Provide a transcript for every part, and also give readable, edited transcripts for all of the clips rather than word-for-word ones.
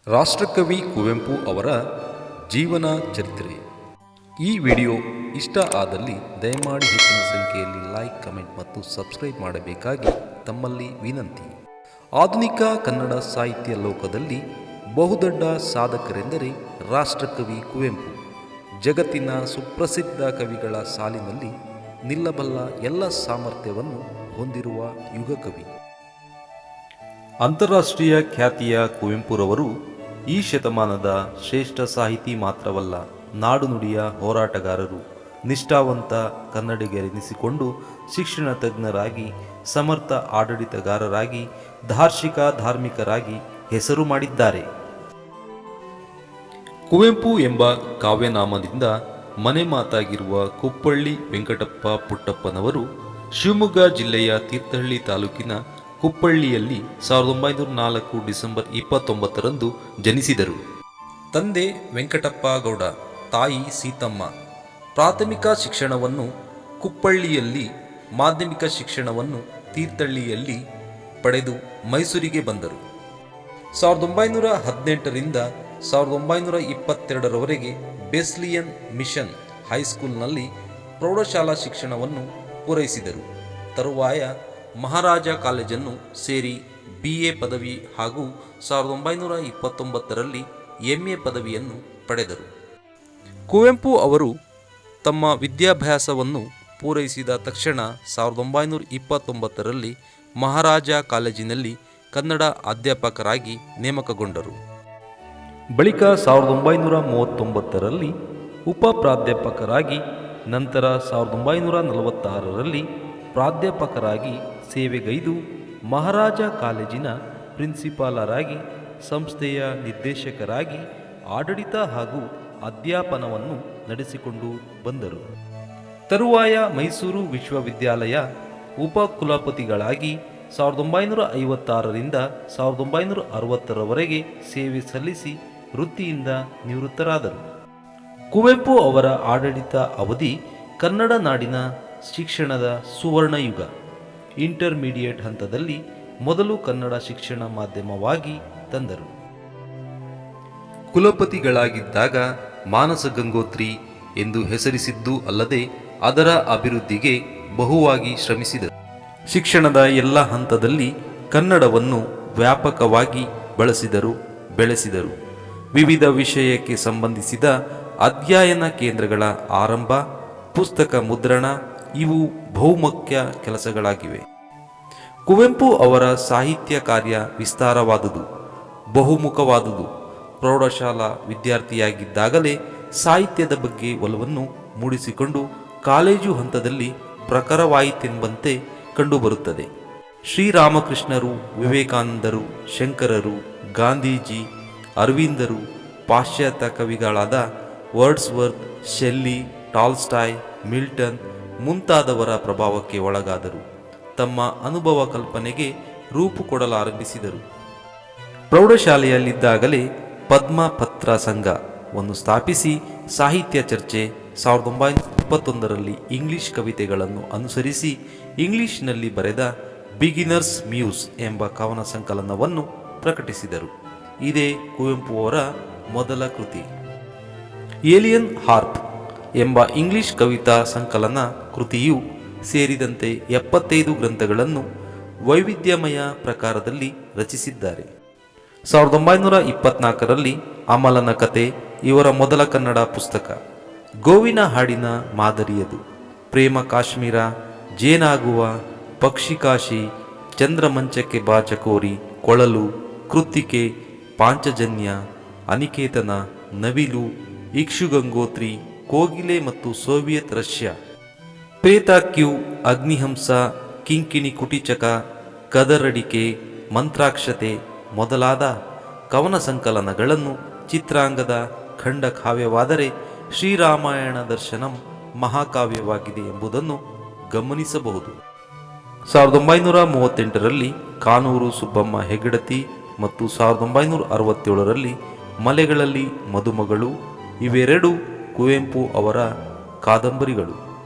ರಾಷ್ಟ್ರಕವಿ ಕುವೆಂಪು ಅವರ ಜೀವನ ಚರಿತ್ರೆ. ಈ ವಿಡಿಯೋ ಇಷ್ಟ ಆದಲ್ಲಿ ದಯಮಾಡಿ ಹೆಚ್ಚಿನ ಸಂಖ್ಯೆಯಲ್ಲಿ ಲೈಕ್, ಕಮೆಂಟ್ ಮತ್ತು ಸಬ್ಸ್ಕ್ರೈಬ್ ಮಾಡಬೇಕಾಗಿ ತಮ್ಮಲ್ಲಿ ವಿನಂತಿ. ಆಧುನಿಕ ಕನ್ನಡ ಸಾಹಿತ್ಯ ಲೋಕದಲ್ಲಿ ಬಹುದೊಡ್ಡ ಸಾಧಕರೆಂದರೆ ರಾಷ್ಟ್ರಕವಿ ಕುವೆಂಪು. ಜಗತ್ತಿನ ಸುಪ್ರಸಿದ್ಧ ಕವಿಗಳ ಸಾಲಿನಲ್ಲಿ ನಿಲ್ಲಬಲ್ಲ ಎಲ್ಲ ಸಾಮರ್ಥ್ಯವನ್ನು ಹೊಂದಿರುವ ಯುಗಕವಿ. ಅಂತಾರಾಷ್ಟ್ರೀಯ ಖ್ಯಾತಿಯ ಕುವೆಂಪುರವರು ಈ ಶತಮಾನದ ಶ್ರೇಷ್ಠ ಸಾಹಿತಿ ಮಾತ್ರವಲ್ಲ, ನಾಡು ನುಡಿಯ ಹೋರಾಟಗಾರರು, ನಿಷ್ಠಾವಂತ ಕನ್ನಡಿಗರೆನಿಸಿಕೊಂಡು ಶಿಕ್ಷಣ ತಜ್ಞರಾಗಿ, ಸಮರ್ಥ ಆಡಳಿತಗಾರರಾಗಿ, ಧಾರ್ಮಿಕರಾಗಿ ಹೆಸರು ಮಾಡಿದ್ದಾರೆ. ಕುವೆಂಪು ಎಂಬ ಕಾವ್ಯನಾಮದಿಂದ ಮನೆ ಮಾತಾಗಿರುವ ಕುಪ್ಪಳ್ಳಿ ವೆಂಕಟಪ್ಪ ಪುಟ್ಟಪ್ಪನವರು ಶಿವಮೊಗ್ಗ ಜಿಲ್ಲೆಯ ತೀರ್ಥಹಳ್ಳಿ ತಾಲೂಕಿನ ಕುಪ್ಪಳ್ಳಿಯಲ್ಲಿ 1904 ಡಿಸೆಂಬರ್ 29ರಂದು ಜನಿಸಿದರು. ತಂದೆ ವೆಂಕಟಪ್ಪ ಗೌಡ, ತಾಯಿ ಸೀತಮ್ಮ. ಪ್ರಾಥಮಿಕ ಶಿಕ್ಷಣವನ್ನು ಕುಪ್ಪಳ್ಳಿಯಲ್ಲಿ, ಮಾಧ್ಯಮಿಕ ಶಿಕ್ಷಣವನ್ನು ತೀರ್ಥಹಳ್ಳಿಯಲ್ಲಿ ಪಡೆದು ಮೈಸೂರಿಗೆ ಬಂದರು. 1918ರಿಂದ 1922ರವರೆಗೆ ಬೆಸ್ಲಿಯನ್ ಮಿಷನ್ ಹೈಸ್ಕೂಲ್ನಲ್ಲಿ ಪ್ರೌಢಶಾಲಾ ಶಿಕ್ಷಣವನ್ನು ಪೂರೈಸಿದರು. ತರುವಾಯ ಮಹಾರಾಜ ಕಾಲೇಜನ್ನು ಸೇರಿ BA ಪದವಿ ಹಾಗೂ 1929ರಲ್ಲಿ MA ಪದವಿಯನ್ನು ಪಡೆದರು. ಕುವೆಂಪು ಅವರು ತಮ್ಮ ವಿದ್ಯಾಭ್ಯಾಸವನ್ನು ಪೂರೈಸಿದ ತಕ್ಷಣ 1929ರಲ್ಲಿ ಮಹಾರಾಜ ಕಾಲೇಜಿನಲ್ಲಿ ಕನ್ನಡ ಅಧ್ಯಾಪಕರಾಗಿ ನೇಮಕಗೊಂಡರು. ಬಳಿಕ 1939ರಲ್ಲಿ ಉಪ ಪ್ರಾಧ್ಯಾಪಕರಾಗಿ, ನಂತರ 1946ರಲ್ಲಿ ಪ್ರಾಧ್ಯಾಪಕರಾಗಿ ಸೇವೆಗೈದು ಮಹಾರಾಜ ಕಾಲೇಜಿನ ಪ್ರಿನ್ಸಿಪಾಲರಾಗಿ, ಸಂಸ್ಥೆಯ ನಿರ್ದೇಶಕರಾಗಿ ಆಡಳಿತ ಹಾಗೂ ಅಧ್ಯಾಪನವನ್ನು ನಡೆಸಿಕೊಂಡು ಬಂದರು. ತರುವಾಯ ಮೈಸೂರು ವಿಶ್ವವಿದ್ಯಾಲಯ ಉಪಕುಲಪತಿಗಳಾಗಿ 1956ರಿಂದ 1960ರವರೆಗೆ ಸೇವೆ ಸಲ್ಲಿಸಿ ವೃತ್ತಿಯಿಂದ ನಿವೃತ್ತರಾದರು. ಕುವೆಂಪು ಅವರ ಆಡಳಿತ ಅವಧಿ ಕನ್ನಡ ನಾಡಿನ ಶಿಕ್ಷಣದ ಸುವರ್ಣಯುಗ. ಇಂಟರ್ಮೀಡಿಯೇಟ್ ಹಂತದಲ್ಲಿ ಮೊದಲು ಕನ್ನಡ ಶಿಕ್ಷಣ ಮಾಧ್ಯಮವಾಗಿ ತಂದರು. ಕುಲಪತಿಗಳಾಗಿದ್ದಾಗ ಮಾನಸ ಗಂಗೋತ್ರಿ ಎಂದು ಹೆಸರಿಸಿದ್ದೂ ಅಲ್ಲದೆ ಅದರ ಅಭಿವೃದ್ಧಿಗೆ ಬಹುವಾಗಿ ಶ್ರಮಿಸಿದರು. ಶಿಕ್ಷಣದ ಎಲ್ಲ ಹಂತದಲ್ಲಿ ಕನ್ನಡವನ್ನು ವ್ಯಾಪಕವಾಗಿ ಬೆಳೆಸಿದರು. ವಿವಿಧ ವಿಷಯಕ್ಕೆ ಸಂಬಂಧಿಸಿದ ಅಧ್ಯಯನ ಕೇಂದ್ರಗಳ ಆರಂಭ, ಪುಸ್ತಕ ಮುದ್ರಣ ಇವು ಬಹುಮುಖ್ಯ ಕೆಲಸಗಳಾಗಿವೆ. ಕುವೆಂಪು ಅವರ ಸಾಹಿತ್ಯ ಕಾರ್ಯ ವಿಸ್ತಾರವಾದುದು, ಬಹುಮುಖವಾದುದು. ಪ್ರೌಢಶಾಲಾ ವಿದ್ಯಾರ್ಥಿಯಾಗಿದ್ದಾಗಲೇ ಸಾಹಿತ್ಯದ ಬಗ್ಗೆ ಒಲವನ್ನು ಮೂಡಿಸಿಕೊಂಡು ಕಾಲೇಜು ಹಂತದಲ್ಲಿ ಪ್ರಖರವಾಯಿತೆಂಬಂತೆ ಕಂಡುಬರುತ್ತದೆ. ಶ್ರೀರಾಮಕೃಷ್ಣರು, ವಿವೇಕಾನಂದರು, ಶಂಕರರು, ಗಾಂಧೀಜಿ, ಅರವಿಂದರು, ಪಾಶ್ಚಾತ್ಯ ಕವಿಗಳಾದ ವರ್ಡ್ಸ್ವರ್ತ್, ಶೆಲ್ಲಿ, ಟಾಲ್ಸ್ಟಾಯ್, ಮಿಲ್ಟನ್ ಮುಂತಾದವರ ಪ್ರಭಾವಕ್ಕೆ ಒಳಗಾದರು. ತಮ್ಮ ಅನುಭವ ಕಲ್ಪನೆಗೆ ರೂಪು ಕೊಡಲಾರಂಭಿಸಿದರು. ಪ್ರೌಢಶಾಲೆಯಲ್ಲಿದ್ದಾಗಲೇ ಪದ್ಮಪತ್ರ ಸಂಘವನ್ನು ಸ್ಥಾಪಿಸಿ ಸಾಹಿತ್ಯ ಚರ್ಚೆ, 1921ರಲ್ಲಿ ಇಂಗ್ಲಿಷ್ ಕವಿತೆಗಳನ್ನು ಅನುಸರಿಸಿ ಇಂಗ್ಲಿಷ್ನಲ್ಲಿ ಬರೆದ ಬಿಗಿನರ್ಸ್ ಮ್ಯೂಸ್ ಎಂಬ ಕವನ ಸಂಕಲನವನ್ನು ಪ್ರಕಟಿಸಿದರು. ಇದೇ ಕುವೆಂಪು ಅವರ ಮೊದಲ ಕೃತಿ. ಏಲಿಯನ್ ಹಾರ್ಪ್ ಎಂಬ ಇಂಗ್ಲಿಷ್ ಕವಿತಾ ಸಂಕಲನ ಕೃತಿಯು ಸೇರಿದಂತೆ 75 ಗ್ರಂಥಗಳನ್ನು ವೈವಿಧ್ಯಮಯ ಪ್ರಕಾರದಲ್ಲಿ ರಚಿಸಿದ್ದಾರೆ. 1924ರಲ್ಲಿ ಅಮಲನ ಕತೆ ಇವರ ಮೊದಲ ಕನ್ನಡ ಪುಸ್ತಕ. ಗೋವಿನ ಹಾಡಿನ ಮಾದರಿಯದು. ಪ್ರೇಮ ಕಾಶ್ಮೀರ, ಜೇನಾಗುವ, ಪಕ್ಷಿಕಾಶಿ, ಚಂದ್ರಮಂಚಕ್ಕೆ ಬಾ ಚಕೋರಿ, ಕೊಳಲು, ಕೃತ್ತಿಕೆ, ಪಾಂಚಜನ್ಯ, ಅನಿಕೇತನ, ನವಿಲು, ಇಕ್ಷುಗಂಗೋತ್ರಿ, ಕೋಗಿಲೆ ಮತ್ತು ಸೋವಿಯತ್ ರಷ್ಯಾ, ಪ್ರೇತಾಕ್ಯು, ಅಗ್ನಿಹಂಸ, ಕಿಂಕಿಣಿ ಕುಟಿಚಕ, ಕದರಡಿಕೆ, ಮಂತ್ರಾಕ್ಷತೆ ಮೊದಲಾದ ಕವನ ಸಂಕಲನಗಳನ್ನು ಚಿತ್ರಾಂಗದ ಖಂಡ ಕಾವ್ಯವಾದರೆ ಶ್ರೀರಾಮಾಯಣ ದರ್ಶನಂ ಮಹಾಕಾವ್ಯವಾಗಿದೆ ಎಂಬುದನ್ನು ಗಮನಿಸಬಹುದು. 1938ರಲ್ಲಿ ಕಾನೂರು ಸುಬ್ಬಮ್ಮ ಹೆಗ್ಗಡತಿ ಮತ್ತು 1967ರಲ್ಲಿ ಮಲೆಗಳಲ್ಲಿ ಮದುಮಗಳು ಇವೆರಡು ಕುವೆಂಪು ಅವರ ಕಾದಂಬರಿಗಳು.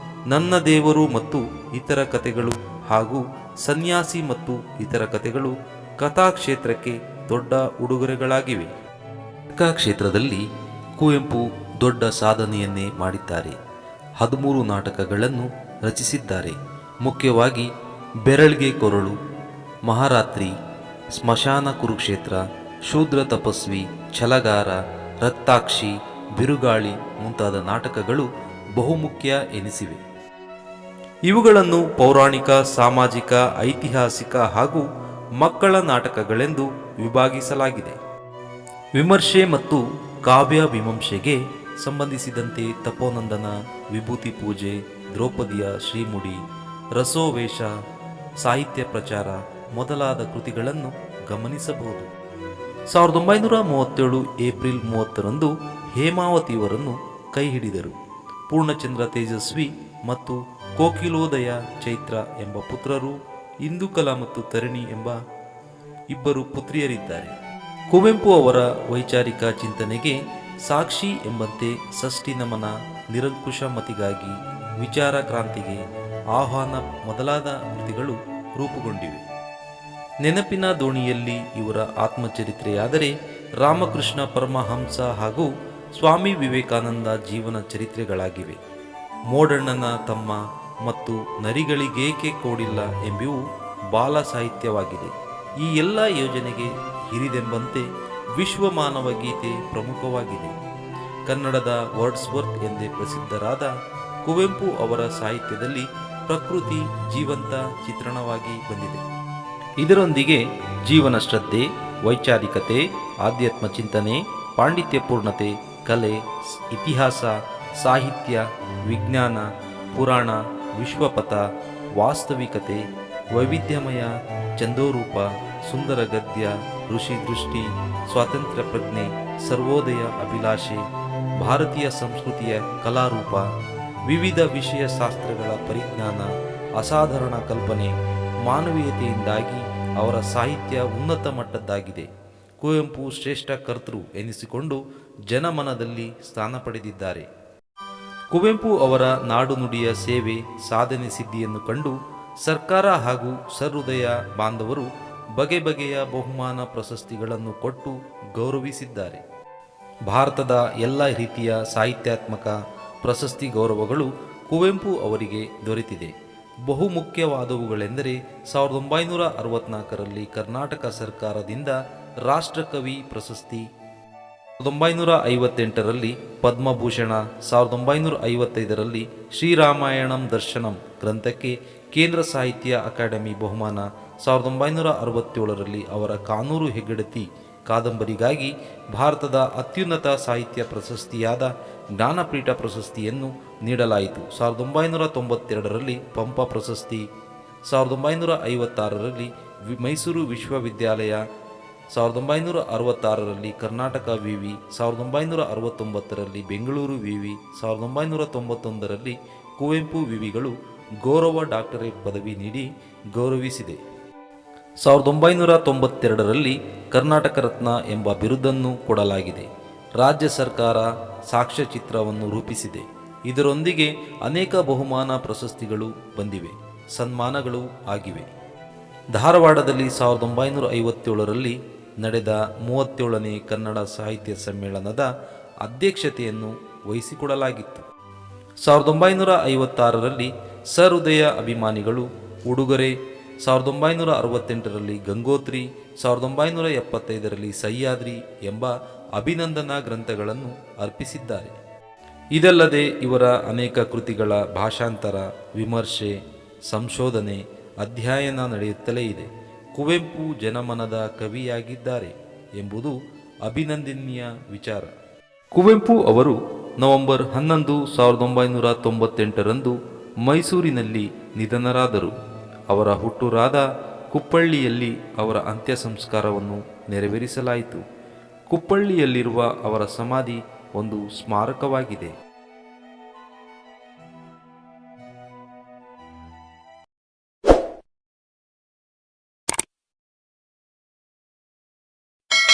ನನ್ನ ದೇವರು ಮತ್ತು ಇತರ ಕಥೆಗಳು ಹಾಗೂ ಸನ್ಯಾಸಿ ಮತ್ತು ಇತರ ಕಥೆಗಳು ಕಥಾಕ್ಷೇತ್ರಕ್ಕೆ ದೊಡ್ಡ ಉಡುಗೊರೆಗಳಾಗಿವೆ. ಚಿಕ್ಕ ಕ್ಷೇತ್ರದಲ್ಲಿ ಕುವೆಂಪು ದೊಡ್ಡ ಸಾಧನೆಯನ್ನೇ ಮಾಡಿದ್ದಾರೆ. 13 ನಾಟಕಗಳನ್ನು ರಚಿಸಿದ್ದಾರೆ. ಮುಖ್ಯವಾಗಿ ಬೆರಳ್ಗೆ ಕೊರಳು, ಮಹಾರಾತ್ರಿ, ಸ್ಮಶಾನ ಕುರುಕ್ಷೇತ್ರ, ಶೂದ್ರ ತಪಸ್ವಿ, ಛಲಗಾರ, ರಕ್ತಾಕ್ಷಿ, ಬಿರುಗಾಳಿ ಮುಂತಾದ ನಾಟಕಗಳು ಬಹುಮುಖ್ಯ ಎನಿಸಿವೆ. ಇವುಗಳನ್ನು ಪೌರಾಣಿಕ, ಸಾಮಾಜಿಕ, ಐತಿಹಾಸಿಕ ಹಾಗೂ ಮಕ್ಕಳ ನಾಟಕಗಳೆಂದು ವಿಭಾಗಿಸಲಾಗಿದೆ. ವಿಮರ್ಶೆ ಮತ್ತು ಕಾವ್ಯ ಮೀಮಾಂಸೆಗೆ ಸಂಬಂಧಿಸಿದಂತೆ ತಪೋನಂದನ, ವಿಭೂತಿ ಪೂಜೆ, ದ್ರೌಪದಿಯ ಶ್ರೀಮುಡಿ, ರಸೋವೇಶ, ಸಾಹಿತ್ಯ ಪ್ರಚಾರ ಮೊದಲಾದ ಕೃತಿಗಳನ್ನು ಗಮನಿಸಬಹುದು. 1937 ಏಪ್ರಿಲ್ 30ರಂದು ಹೇಮಾವತಿಯವರನ್ನು ಕೈ ಹಿಡಿದರು. ಪೂರ್ಣಚಂದ್ರ ತೇಜಸ್ವಿ ಮತ್ತು ಕೋಕಿಲೋದಯ ಚೈತ್ರ ಎಂಬ ಪುತ್ರರು, ಇಂದುಕಲಾ ಮತ್ತು ತರಿಣಿ ಎಂಬ ಇಬ್ಬರು ಪುತ್ರಿಯರಿದ್ದಾರೆ. ಕುವೆಂಪು ಅವರ ವೈಚಾರಿಕ ಚಿಂತನೆಗೆ ಸಾಕ್ಷಿ ಎಂಬಂತೆ ಷಷ್ಠಿ ನಮನ, ನಿರಂಕುಶ ಮತಿಗಾಗಿ, ವಿಚಾರ ಕ್ರಾಂತಿಗೆ ಆಹ್ವಾನ ಮೊದಲಾದ ಕೃತಿಗಳು ರೂಪುಗೊಂಡಿವೆ. ನೆನಪಿನ ದೋಣಿಯಲ್ಲಿ ಇವರ ಆತ್ಮಚರಿತ್ರೆಯಾದರೆ ರಾಮಕೃಷ್ಣ ಪರಮಹಂಸ ಹಾಗೂ ಸ್ವಾಮಿ ವಿವೇಕಾನಂದ ಜೀವನ ಚರಿತ್ರೆಗಳಾಗಿವೆ. ಮೋಡಣ್ಣನ ತಮ್ಮ ಮತ್ತು ನರಿಗಳಿಗೇಕೆ ಕೋಡಿಲ್ಲ ಎಂಬಿವು ಬಾಲ ಸಾಹಿತ್ಯವಾಗಿದೆ. ಈ ಎಲ್ಲ ಯೋಜನೆಗೆ ಹಿರಿದೆಂಬಂತೆ ವಿಶ್ವ ಮಾನವ ಗೀತೆ ಪ್ರಮುಖವಾಗಿದೆ. ಕನ್ನಡದ ವರ್ಡ್ಸ್ವರ್ತ್ ಎಂದೇ ಪ್ರಸಿದ್ಧರಾದ ಕುವೆಂಪು ಅವರ ಸಾಹಿತ್ಯದಲ್ಲಿ ಪ್ರಕೃತಿ ಜೀವಂತ ಚಿತ್ರಣವಾಗಿ ಬಂದಿದೆ. ಇದರೊಂದಿಗೆ ಜೀವನ ಶ್ರದ್ಧೆ, ವೈಚಾರಿಕತೆ, ಆಧ್ಯಾತ್ಮ ಚಿಂತನೆ, ಪಾಂಡಿತ್ಯಪೂರ್ಣತೆ, ಕಲೆ, ಇತಿಹಾಸ, ಸಾಹಿತ್ಯ, ವಿಜ್ಞಾನ, ಪುರಾಣ, ವಿಶ್ವಪಥ, ವಾಸ್ತವಿಕತೆ, ವೈವಿಧ್ಯಮಯ ಚಂದೋರೂಪ, ಸುಂದರ ಗದ್ಯ, ಋಷಿ ದೃಷ್ಟಿ, ಸ್ವಾತಂತ್ರ್ಯ ಪ್ರಜ್ಞೆ, ಸರ್ವೋದಯ ಅಭಿಲಾಷೆ, ಭಾರತೀಯ ಸಂಸ್ಕೃತಿಯ ಕಲಾರೂಪ, ವಿವಿಧ ವಿಷಯ ಶಾಸ್ತ್ರಗಳ ಪರಿಜ್ಞಾನ, ಅಸಾಧಾರಣ ಕಲ್ಪನೆ, ಮಾನವೀಯತೆಯಿಂದಾಗಿ ಅವರ ಸಾಹಿತ್ಯ ಉನ್ನತ ಮಟ್ಟದ್ದಾಗಿದೆ. ಕುವೆಂಪು ಶ್ರೇಷ್ಠ ಕರ್ತೃ ಎನಿಸಿಕೊಂಡು ಜನಮನದಲ್ಲಿ ಸ್ಥಾನ ಪಡೆದಿದ್ದಾರೆ. ಕುವೆಂಪು ಅವರ ನಾಡು ನುಡಿಯ ಸೇವೆ, ಸಾಧನೆ, ಸಿದ್ಧಿಯನ್ನು ಕಂಡು ಸರ್ಕಾರ ಹಾಗೂ ಸಹೃದಯ ಬಾಂಧವರು ಬಗೆ ಬಗೆಯ ಬಹುಮಾನ ಪ್ರಶಸ್ತಿಗಳನ್ನು ಕೊಟ್ಟು ಗೌರವಿಸಿದ್ದಾರೆ. ಭಾರತದ ಎಲ್ಲ ರೀತಿಯ ಸಾಹಿತ್ಯಾತ್ಮಕ ಪ್ರಶಸ್ತಿ ಗೌರವಗಳು ಕುವೆಂಪು ಅವರಿಗೆ ದೊರೆತಿದೆ. ಬಹುಮುಖ್ಯವಾದವುಗಳೆಂದರೆ 1964ರಲ್ಲಿ ಕರ್ನಾಟಕ ಸರ್ಕಾರದಿಂದ ರಾಷ್ಟ್ರಕವಿ ಪ್ರಶಸ್ತಿ, 1958ರಲ್ಲಿ ಪದ್ಮಭೂಷಣ, 1955ರಲ್ಲಿ ಶ್ರೀರಾಮಾಯಣಂ ದರ್ಶನಂ ಗ್ರಂಥಕ್ಕೆ ಕೇಂದ್ರ ಸಾಹಿತ್ಯ ಅಕಾಡೆಮಿ ಬಹುಮಾನ, 1967ರಲ್ಲಿ ಅವರ ಕಾನೂರು ಹೆಗ್ಗಡತಿ ಕಾದಂಬರಿಗಾಗಿ ಭಾರತದ ಅತ್ಯುನ್ನತ ಸಾಹಿತ್ಯ ಪ್ರಶಸ್ತಿಯಾದ ಜ್ಞಾನಪೀಠ ಪ್ರಶಸ್ತಿಯನ್ನು ನೀಡಲಾಯಿತು. 1992ರಲ್ಲಿ ಪಂಪ ಪ್ರಶಸ್ತಿ, 1956ರಲ್ಲಿ ಮೈಸೂರು ವಿಶ್ವವಿದ್ಯಾಲಯ, 1966ರಲ್ಲಿ ಕರ್ನಾಟಕ ವಿವಿ, 1969ರಲ್ಲಿ ಬೆಂಗಳೂರು ವಿವಿ, 1991ರಲ್ಲಿ ಕುವೆಂಪು ವಿವಿಗಳು ಗೌರವ ಡಾಕ್ಟರೇಟ್ ಪದವಿ ನೀಡಿ ಗೌರವಿಸಿದೆ. 1992ರಲ್ಲಿ ಕರ್ನಾಟಕ ರತ್ನ ಎಂಬ ಬಿರುದನ್ನು ಕೊಡಲಾಗಿದೆ. ರಾಜ್ಯ ಸರ್ಕಾರ ಸಾಕ್ಷ್ಯಚಿತ್ರವನ್ನು ರೂಪಿಸಿದೆ. ಇದರೊಂದಿಗೆ ಅನೇಕ ಬಹುಮಾನ ಪ್ರಶಸ್ತಿಗಳು ಬಂದಿವೆ, ಸನ್ಮಾನಗಳು ಆಗಿವೆ. ಧಾರವಾಡದಲ್ಲಿ 1957ರಲ್ಲಿ ನಡೆದ 37ನೇ ಕನ್ನಡ ಸಾಹಿತ್ಯ ಸಮ್ಮೇಳನದ ಅಧ್ಯಕ್ಷತೆಯನ್ನು ವಹಿಸಿಕೊಡಲಾಗಿತ್ತು. 1956ರಲ್ಲಿ ಸಹೃದಯ ಅಭಿಮಾನಿಗಳು ಉಡುಗೊರೆ, 1968ರಲ್ಲಿ ಗಂಗೋತ್ರಿ, 1975ರಲ್ಲಿ ಸಹ್ಯಾದ್ರಿ ಎಂಬ ಅಭಿನಂದನಾ ಗ್ರಂಥಗಳನ್ನು ಅರ್ಪಿಸಿದ್ದಾರೆ. ಇದಲ್ಲದೆ ಇವರ ಅನೇಕ ಕೃತಿಗಳ ಭಾಷಾಂತರ, ವಿಮರ್ಶೆ, ಸಂಶೋಧನೆ, ಅಧ್ಯಯನ ನಡೆಯುತ್ತಲೇ ಇದೆ. ಕುವೆಂಪು ಜನಮನದ ಕವಿಯಾಗಿದ್ದಾರೆ ಎಂಬುದು ಅಭಿನಂದನೀಯ ವಿಚಾರ. ಕುವೆಂಪು ಅವರು ನವೆಂಬರ್ 11, 1998ರಂದು ಮೈಸೂರಿನಲ್ಲಿ ನಿಧನರಾದರು. ಅವರ ಹುಟ್ಟೂರಾದ ಕುಪ್ಪಳ್ಳಿಯಲ್ಲಿ ಅವರ ಅಂತ್ಯ ಸಂಸ್ಕಾರವನ್ನು ನೆರವೇರಿಸಲಾಯಿತು. ಕುಪ್ಪಳ್ಳಿಯಲ್ಲಿರುವ ಅವರ ಸಮಾಧಿ ಒಂದು ಸ್ಮಾರಕವಾಗಿದೆ.